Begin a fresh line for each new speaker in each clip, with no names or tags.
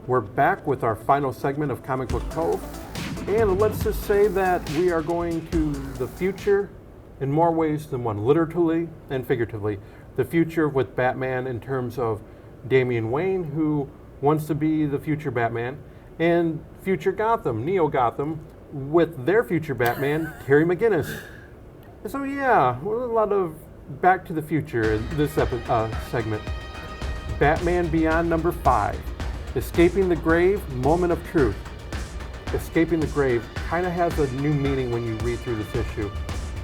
We're back with our final segment of Comic Book Cove, and let's just say that we are going to the future in more ways than one, literally and figuratively. The future with Batman in terms of Damian Wayne, who wants to be the future Batman, and future Gotham, Neo Gotham, with their future Batman, Terry McGinnis. So yeah, a lot of Back to the Future in this segment. Batman Beyond number 5. Escaping the Grave, Moment of Truth. Escaping the Grave kind of has a new meaning when you read through this issue.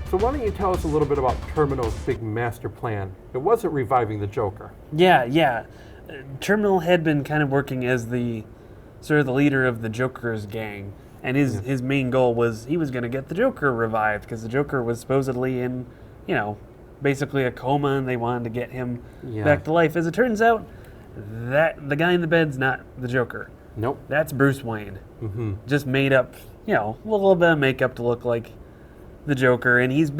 So why don't you tell us a little bit about Terminal's big master plan? It wasn't reviving the Joker.
Yeah. Terminal had been kind of working as the sort of the leader of the Joker's gang. And his main goal was he was going to get the Joker revived because the Joker was supposedly in, basically a coma, and they wanted to get him back to life. As it turns out, that the guy in the bed's not the Joker.
Nope.
That's Bruce Wayne.
Mm-hmm.
Just made up, a little bit of makeup to look like the Joker, and he's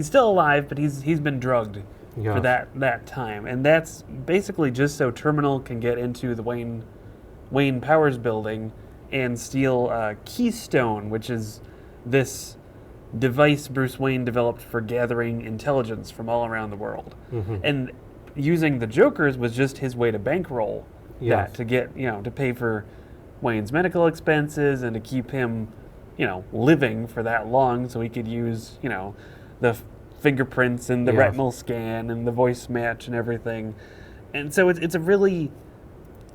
still alive, but he's been drugged for that time, and that's basically just so Terminal can get into the Wayne Powers building and steal Keystone, which is this device Bruce Wayne developed for gathering intelligence from all around the world.
Mm-hmm.
And using the Jokers was just his way to bankroll that, to get, to pay for Wayne's medical expenses and to keep him, living for that long so he could use, the fingerprints and the retinal scan and the voice match and everything. And so it's a really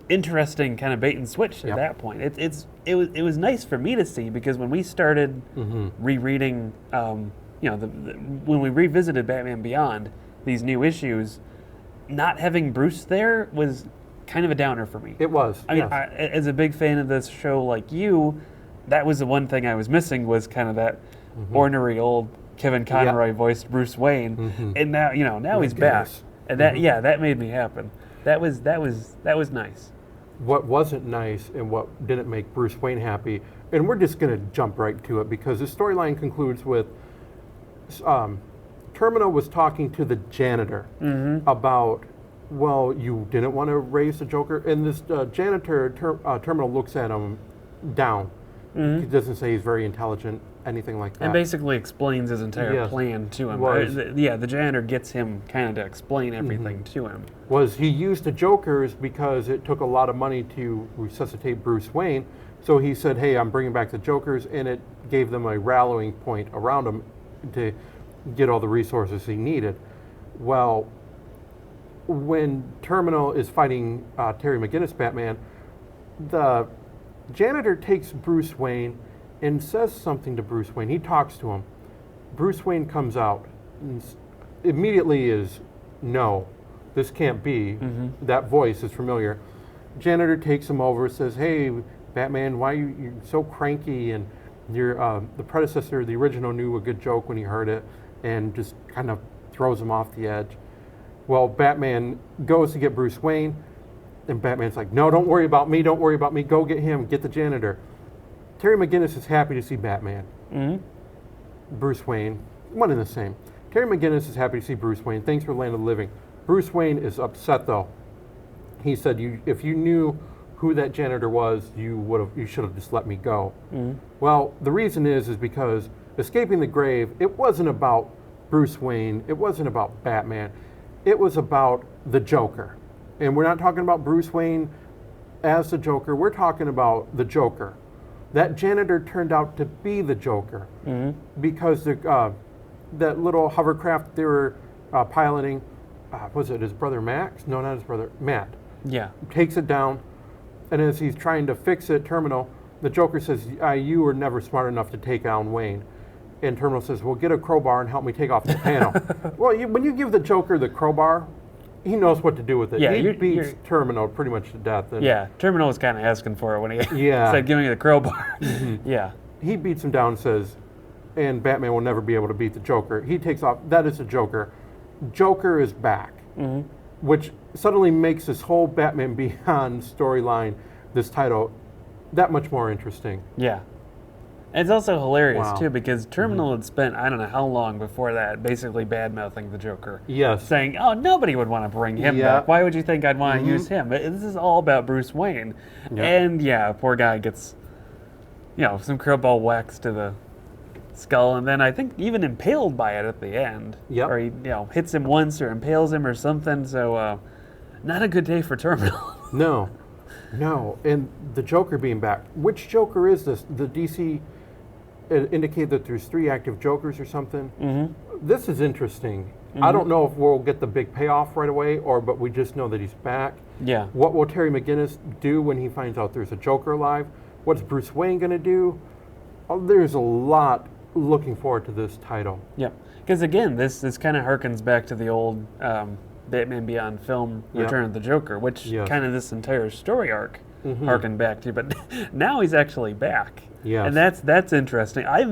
interesting kind of bait and switch at that point. It was nice for me to see, because when we started rereading, when we revisited Batman Beyond, these new issues, not having Bruce there was kind of a downer for me.
It was.
I mean, as a big fan of this show like you, that was the one thing I was missing, was kind of that ornery old Kevin Conroy voiced Bruce Wayne, and now he's back, and that made me happen. That was nice.
What wasn't nice and what didn't make Bruce Wayne happy, and we're just going to jump right to it because the storyline concludes with Terminal was talking to the janitor about, well, you didn't want to raise the Joker, and this janitor, Terminal looks at him down. He doesn't say he's very intelligent, anything like that.
And basically explains his entire plan to him. The janitor gets him kind of to explain everything to him.
Was he used the Jokers because it took a lot of money to resuscitate Bruce Wayne, so he said, hey, I'm bringing back the Jokers, and it gave them a rallying point around him to get all the resources he needed. Well, when Terminal is fighting Terry McGinnis Batman, the janitor takes Bruce Wayne and says something to Bruce Wayne. He talks to him. Bruce Wayne comes out and immediately is, no, this can't be. That voice is familiar. Janitor takes him over, says, hey, Batman, why you're so cranky? And you're, the predecessor, the original, knew a good joke when he heard it, and just kind of throws him off the edge. Well, Batman goes to get Bruce Wayne, and Batman's like, no, don't worry about me, go get him, get the janitor. Terry McGinnis is happy to see Batman. Bruce Wayne, one and the same. Terry McGinnis is happy to see Bruce Wayne. Thanks for Land of the Living. Bruce Wayne is upset, though. He said, if you knew who that janitor was, you should have just let me go. Well, the reason is because Escaping the Grave, it wasn't about Bruce Wayne. It wasn't about Batman. It was about the Joker. And we're not talking about Bruce Wayne as the Joker. We're talking about the Joker. That janitor turned out to be the Joker because that little hovercraft they were piloting, was it his brother Max? No, not his brother, Matt.
Yeah.
Takes it down, and as he's trying to fix it, Terminal, the Joker says, you were never smart enough to take down Wayne. And Terminal says, well, get a crowbar and help me take off the panel. Well, when you give the Joker the crowbar, he knows what to do with it.
Yeah,
he beats Terminal pretty much to death. And
Terminal was kind of asking for it when he said, give me the crowbar. Yeah.
He beats him down and says, and Batman will never be able to beat the Joker. He takes off. That is the Joker. Joker is back, which suddenly makes this whole Batman Beyond storyline, this title, that much more interesting.
Yeah. It's also hilarious,
Wow.
too, because Terminal had spent, I don't know how long before that, basically bad-mouthing the Joker.
Yes.
Saying, oh, nobody would want to bring him
Yeah.
back. Why would you think I'd want to use him? This is all about Bruce Wayne.
Yeah.
And, yeah, poor guy gets, some crowball whacks to the skull, and then I think even impaled by it at the end.
Yep.
Or he, hits him once or impales him or something, so not a good day for Terminal.
No. And the Joker being back. Which Joker is this? The DC indicate that there's 3 active Jokers or something. Mm-hmm. This is interesting. Mm-hmm. I don't know if we'll get the big payoff right away, but we just know that he's back.
Yeah.
What will Terry McGinnis do when he finds out there's a Joker alive? What's Bruce Wayne going to do? Oh, there's a lot looking forward to this title.
Yep. Because again, this kind of harkens back to the old Batman Beyond film, Return of the Joker, which kind of this entire story arc harkened back to. But now he's actually back.
Yes.
And that's interesting. I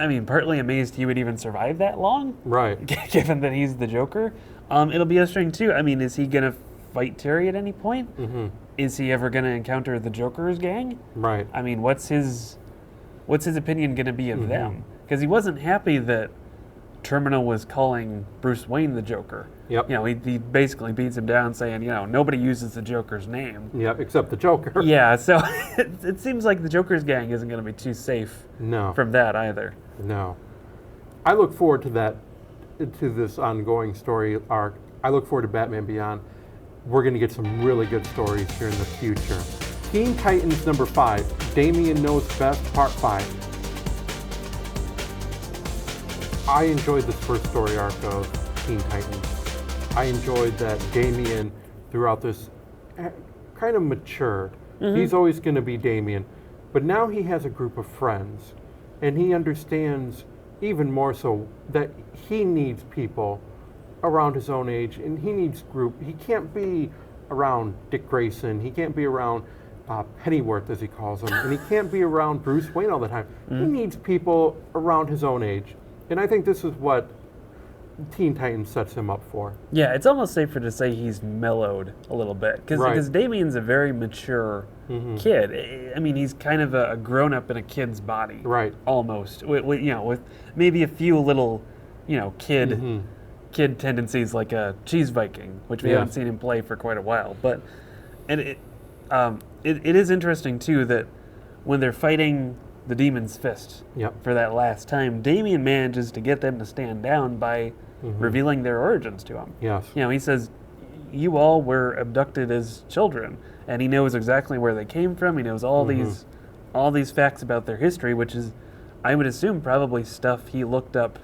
mean, partly amazed he would even survive that long.
Right.
Given that he's the Joker. It'll be interesting too. I mean, is he gonna fight Terry at any point? Mm-hmm. Is he ever gonna encounter the Joker's gang?
Right.
I mean, what's his opinion gonna be of them? Because he wasn't happy that Terminal was calling Bruce Wayne the Joker.
Yep.
He basically beats him down saying, nobody uses the Joker's name.
Yep, except the Joker.
Yeah, so it seems like the Joker's gang isn't going to be too safe from that either.
No. I look forward to that, to this ongoing story arc. I look forward to Batman Beyond. We're going to get some really good stories here in the future. Teen Titans number 5, Damian Knows Best, Part 5. I enjoyed this first story arc of Teen Titans. I enjoyed that Damian, throughout this, kind of matured. He's always going to be Damian, but now he has a group of friends, and he understands even more so that he needs people around his own age, and he needs group. He can't be around Dick Grayson. He can't be around Pennyworth, as he calls him, and he can't be around Bruce Wayne all the time. He needs people around his own age. And I think this is what Teen Titans sets him up for.
Yeah, it's almost safer to say he's mellowed a little bit. Because Damian's a very mature kid. I mean, he's kind of a grown-up in a kid's body.
Right.
Almost. With maybe a few little, kid tendencies like a Cheese Viking, which we haven't seen him play for quite a while. But it is interesting, too, that when they're fighting the Demon's Fist for that last time, Damian manages to get them to stand down by revealing their origins to him.
Yes.
He says, you all were abducted as children, and he knows exactly where they came from. He knows all these facts about their history, which is, I would assume, probably stuff he looked up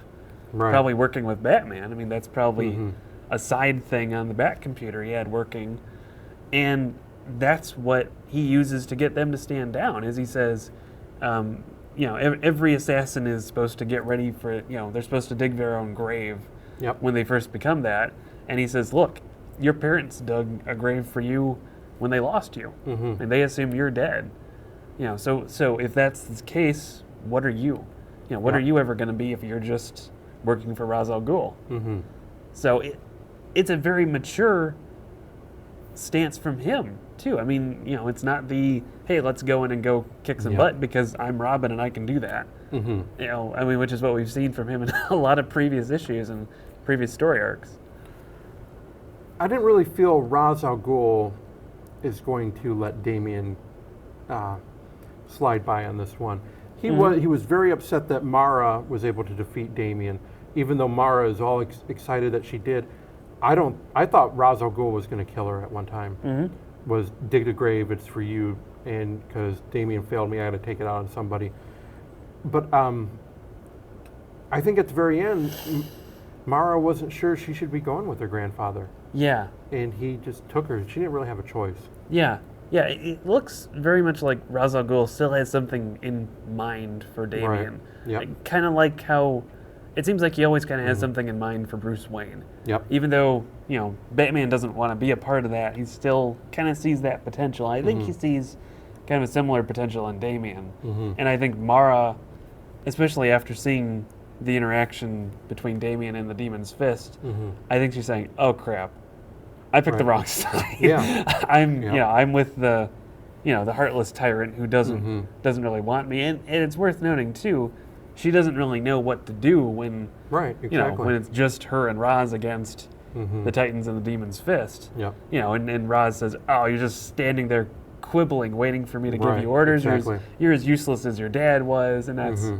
probably working with Batman. I mean, that's probably a side thing on the Bat computer he had working, and that's what he uses to get them to stand down, is he says, every assassin is supposed to get ready for, they're supposed to dig their own grave when they first become that. And he says, look, your parents dug a grave for you when they lost you, and they assume you're dead. So if that's the case, what are you? What are you ever going to be if you're just working for Ra's al Ghul? So it's a very mature stance from him too. I mean, it's not the, hey, let's go in and go kick some butt because I'm Robin and I can do that. Which is what we've seen from him in a lot of previous issues and previous story arcs.
I didn't really feel Ra's al Ghul is going to let Damian slide by on this one. He was very upset that Mara was able to defeat Damian, even though Mara is all excited that she did. I thought Ra's al Ghul was going to kill her at one time. Was dig the grave, it's for you, and because Damian failed me, I had to take it out on somebody. But I think at the very end, Mara wasn't sure she should be going with her grandfather.
Yeah.
And he just took her. She didn't really have a choice.
Yeah. Yeah, it looks very much like Ra's al Ghul still has something in mind for Damian.
Right.
Kind of like how it seems like he always kind of has something in mind for Bruce Wayne.
Yep.
Even though, Batman doesn't want to be a part of that, he still kind of sees that potential. I think he sees kind of a similar potential in Damian. And I think Mara, especially after seeing the interaction between Damian and the Demon's Fist, I think she's saying, oh crap, I picked the wrong side.
Yeah.
I'm with the the heartless tyrant who doesn't really want me. And it's worth noting too, she doesn't really know what to do when
Right, exactly.
when it's just her and Roz against the Titans and the Demon's Fist.
Yeah.
And Roz says, "Oh, you're just standing there quibbling, waiting for me to give
Right,
you orders.
exactly.
You're as useless as your dad was." And that's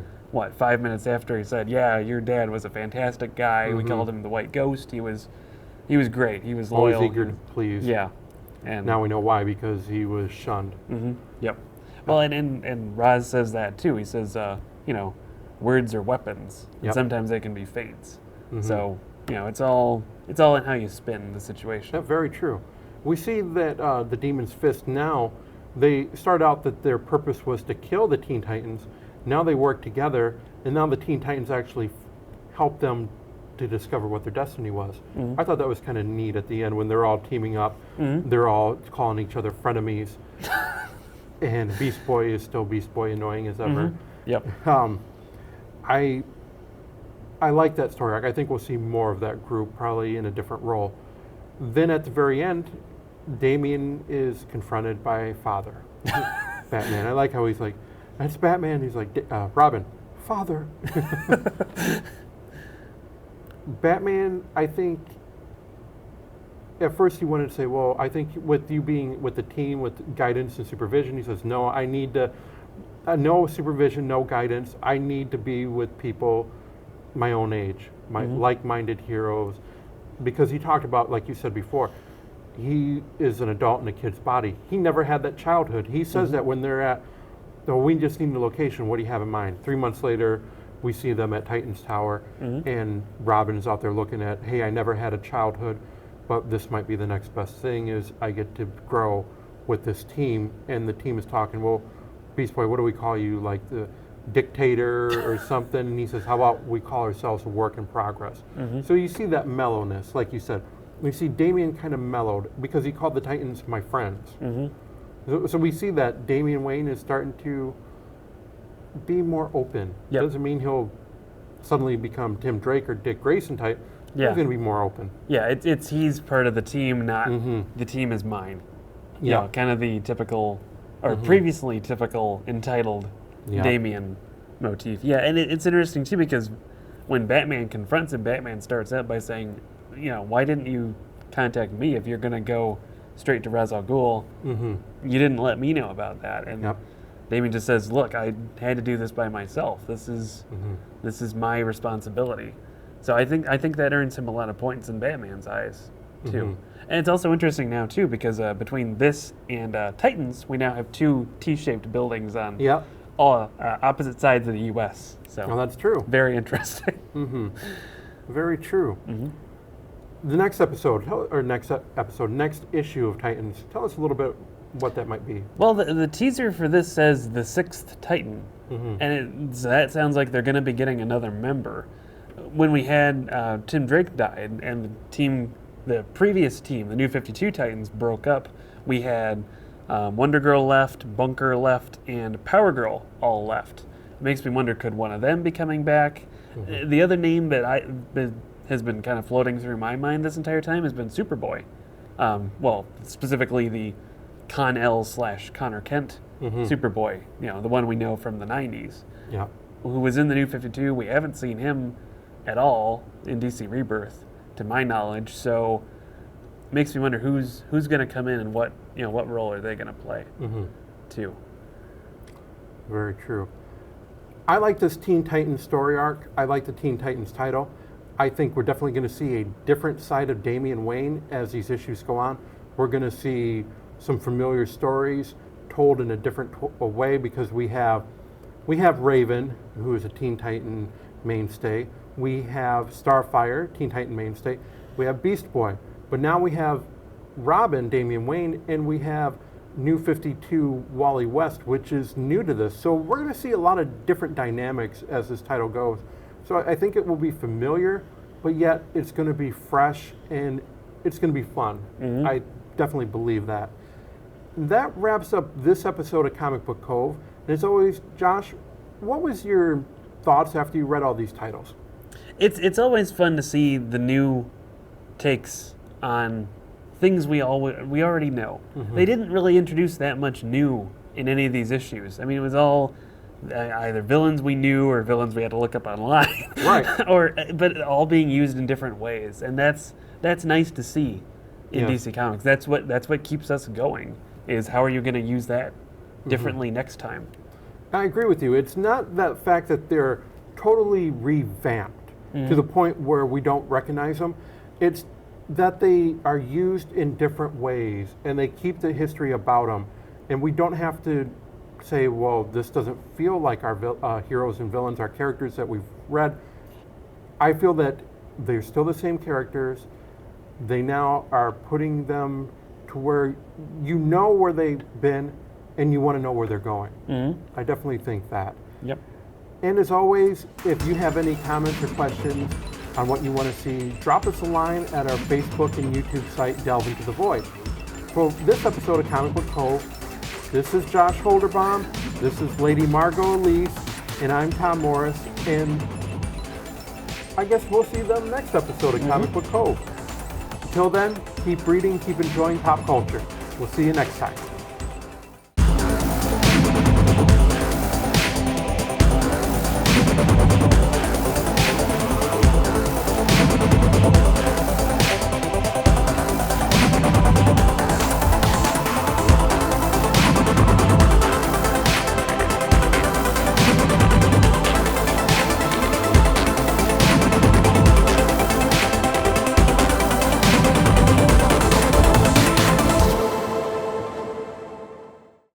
5 minutes after he said, "Yeah, your dad was a fantastic guy. We called him the White Ghost. He was great. He was loyal.
Always eager to please.
Yeah, and
Now we know why, because he was shunned.
Yep. Well, and Roz says that too. He says, words are weapons, and
Yep.
sometimes they can be fates. So it's all in how you spin the situation.
That's very true. We see that the Demon's Fist now, they start out that their purpose was to kill the Teen Titans. Now they work together, and now the Teen Titans actually help them to discover what their destiny was. I thought that was kind of neat at the end when they're all teaming up. They're all calling each other frenemies. And Beast Boy is still Beast Boy, annoying as ever.
Yep.
I like that story arc. I think we'll see more of that group, probably in a different role. Then at the very end, Damian is confronted by Father, Batman. I like how he's like, "That's Batman." He's like, "Robin, Father." Batman, I think, at first he wanted to say, well, I think with you being with the team, with guidance and supervision, he says, no, I need to, no supervision, no guidance. I need to be with people my own age, my like-minded heroes. Because he talked about, like you said before, he is an adult in a kid's body. He never had that childhood. He says that when they're at, no, we just need the location. What do you have in mind? 3 months later, we see them at Titan's Tower, and Robin is out there looking at, hey, I never had a childhood, but this might be the next best thing is I get to grow with this team. And the team is talking, well, Beast Boy, what do we call you, like the dictator or something? And he says, how about we call ourselves a work in progress? So you see that mellowness, like you said. We see Damian kind of mellowed because he called the Titans my friends. So we see that Damian Wayne is starting to be more open. Doesn't mean he'll suddenly become Tim Drake or Dick Grayson type. He's going to be more open.
Yeah, it's he's part of the team, not the team is mine. Yeah, kind of the typical, or previously typical entitled Damian motif. Yeah, and it's interesting too because when Batman confronts him, Batman starts out by saying, why didn't you contact me if you're going to go straight to Ra's al Ghul? You didn't let me know about that. And Damian just says, look, I had to do this by myself. This is my responsibility. So I think that earns him a lot of points in Batman's eyes, too. And it's also interesting now, too, because between this and Titans, we now have 2 T-shaped buildings on all opposite sides of the U.S. So
that's true.
Very interesting.
Very true. The next episode, next issue of Titans, tell us a little bit what that might be.
Well, the teaser for this says the 6th Titan, and that sounds like they're going to be getting another member. When we had Tim Drake died and the previous team, the New 52 Titans, broke up, we had Wonder Girl left, Bunker left, and Power Girl all left. It makes me wonder, could one of them be coming back? The other name that has been kind of floating through my mind this entire time has been Superboy. Well, specifically the Con-El/Connor Kent Superboy, the one we know from the 90s. Who was in the New 52. We haven't seen him at all in DC Rebirth, to my knowledge. So it makes me wonder who's going to come in and what role are they going to play, too.
Very true. I like this Teen Titans story arc. I like the Teen Titans title. I think we're definitely going to see a different side of Damian Wayne as these issues go on. We're going to see some familiar stories told in a different way because we have Raven, who is a Teen Titan mainstay. We have Starfire, Teen Titan mainstay. We have Beast Boy. But now we have Robin, Damian Wayne, and we have New 52 Wally West, which is new to this. So we're going to see a lot of different dynamics as this title goes. So I think it will be familiar, but yet it's going to be fresh and it's going to be fun. I definitely believe that. That wraps up this episode of Comic Book Cove. And as always, Josh, what was your thoughts after you read all these titles?
It's always fun to see the new takes on things we already know. They didn't really introduce that much new in any of these issues. I mean, it was all either villains we knew or villains we had to look up online,
right?
But all being used in different ways, and that's nice to see in DC Comics. That's what keeps us going. Is how are you going to use that differently next time?
I agree with you. It's not that fact that they're totally revamped to the point where we don't recognize them. It's that they are used in different ways and they keep the history about them. And we don't have to say, well, this doesn't feel like our heroes and villains, our characters that we've read. I feel that they're still the same characters. They now are putting them to where you know where they've been and you want to know where they're going. I definitely think that.
Yep.
And as always, if you have any comments or questions on what you want to see, drop us a line at our Facebook and YouTube site, Delve Into the Void. For this episode of Comic Book Cove, this is Josh Holderbaum, this is Lady Margot Elise, and I'm Tom Morris, and I guess we'll see them next episode of Comic Book Cove. Until then, keep reading, keep enjoying pop culture. We'll see you next time.